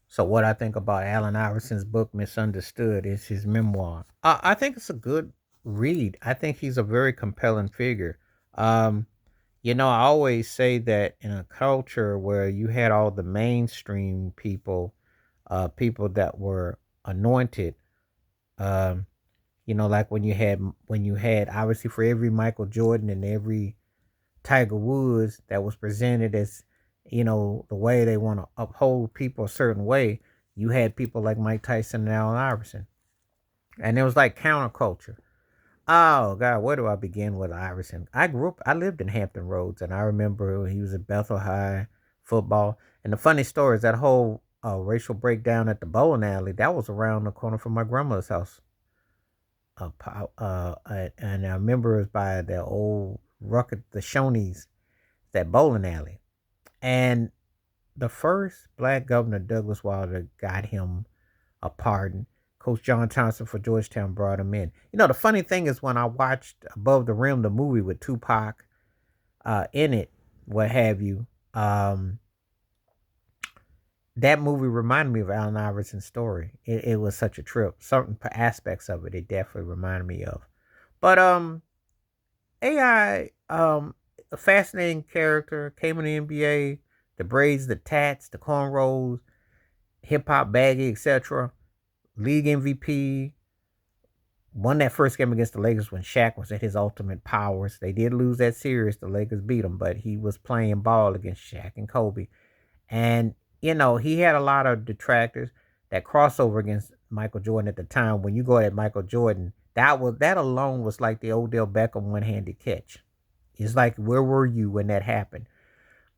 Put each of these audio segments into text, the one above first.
So what I think about Allen Iverson's book Misunderstood is his memoir. I think it's a good read. I think he's a very compelling figure. Um, I always say that in a culture where you had all the mainstream people, people that were anointed, um, like when you had obviously for every Michael Jordan and every Tiger Woods that was presented as, the way they want to uphold people a certain way, you had people like Mike Tyson and Allen Iverson. And it was like counterculture. Oh God, where do I begin with Iverson? I lived in Hampton Roads, and I remember when he was at Bethel High football. And the funny story is that whole racial breakdown at the bowling alley that was around the corner from my grandmother's house. And I remember it was by the old Rucker, the Shoney's, that bowling alley. And the first black governor, Douglas Wilder, got him a pardon. Coach John Thompson for Georgetown brought him in. The funny thing is when I watched Above the Rim, the movie with Tupac in it, what have you, that movie reminded me of Allen Iverson's story. It was such a trip. Certain aspects of it definitely reminded me of. But AI, a fascinating character, came in the NBA, the braids, the tats, the cornrows, hip hop baggy, etc. League MVP, won that first game against the Lakers when Shaq was at his ultimate powers. They did lose that series. The Lakers beat him, but he was playing ball against Shaq and Kobe. And, he had a lot of detractors. That crossover against Michael Jordan at the time, when you go at Michael Jordan, that alone was like the Odell Beckham one-handed catch. It's like, where were you when that happened?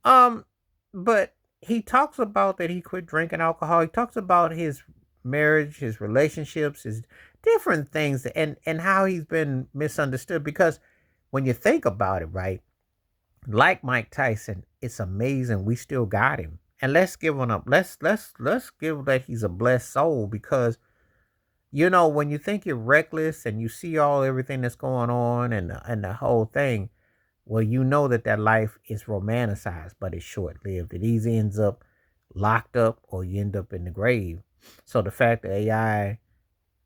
Um, but he talks about that he quit drinking alcohol. He talks about his marriage, his relationships, his different things, and how he's been misunderstood. Because when you think about it, right, like Mike Tyson, it's amazing we still got him. And let's give him up. Let's give that he's a blessed soul because when you think you're reckless and you see all everything that's going on and the whole thing, well, that life is romanticized, but it's short lived. It either ends up locked up or you end up in the grave. So the fact that AI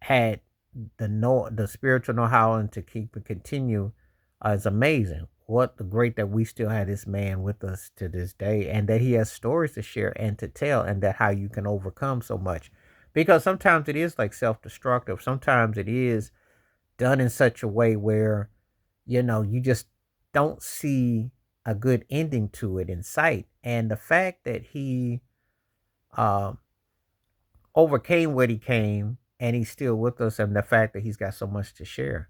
had the spiritual know how and to keep it continue is amazing. What the great that we still have this man with us to this day, and that he has stories to share and to tell, and that how you can overcome so much. Because sometimes it is like self destructive. Sometimes it is done in such a way where you just don't see a good ending to it in sight. And the fact that he uh, overcame what he came and he's still with us, and the fact that he's got so much to share,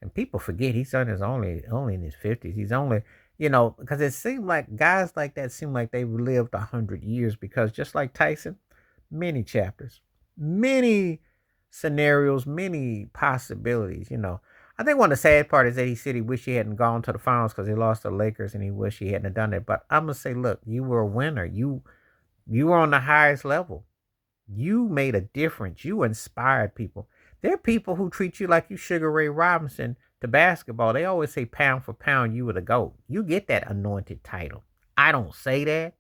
and people forget he's only in his 50s. He's only, because it seemed like guys like that seem like they lived 100 years, because just like Tyson, many chapters, many scenarios, many possibilities. I think one of the sad part is that he said he wished he hadn't gone to the finals because he lost to the Lakers, and he wished he hadn't done it. But I'm gonna say, look, you were a winner. You were on the highest level. You made a difference. You inspired people. There are people who treat you like you Sugar Ray Robinson to basketball. They always say pound for pound, you were the GOAT. You get that anointed title. I don't say that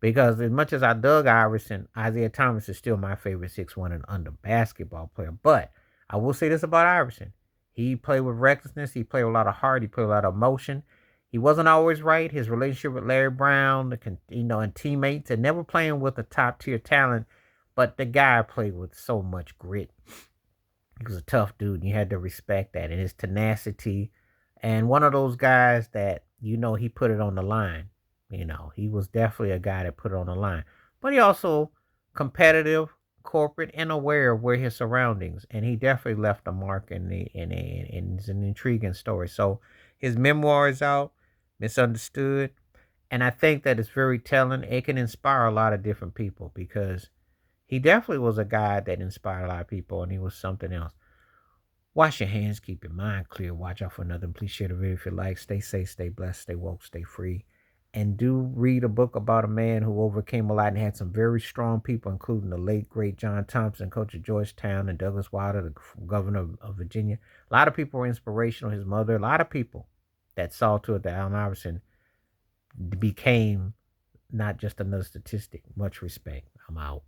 because as much as I dug Iverson, Isaiah Thomas is still my favorite 6'1" and under basketball player. But I will say this about Iverson. He played with recklessness. He played with a lot of heart. He played with a lot of emotion. He wasn't always right. His relationship with Larry Brown, and teammates, and never playing with a top tier talent, but the guy played with so much grit. He was a tough dude, and you had to respect that and his tenacity. And one of those guys that he put it on the line. He was definitely a guy that put it on the line. But he also competitive, corporate, and aware of where his surroundings. And he definitely left a mark in it's an intriguing story. So his memoir is out, Misunderstood. And I think that it's very telling. It can inspire a lot of different people because he definitely was a guy that inspired a lot of people, and he was something else. Wash your hands, keep your mind clear, watch out for nothing. Please share the video if you like. Stay safe, stay blessed, stay woke, stay free. And do read a book about a man who overcame a lot and had some very strong people, including the late, great John Thompson, coach of Georgetown, and Douglas Wilder, the governor of Virginia. A lot of people were inspirational. His mother, a lot of people that saw to it that Allen Iverson became not just another statistic. Much respect. I'm out.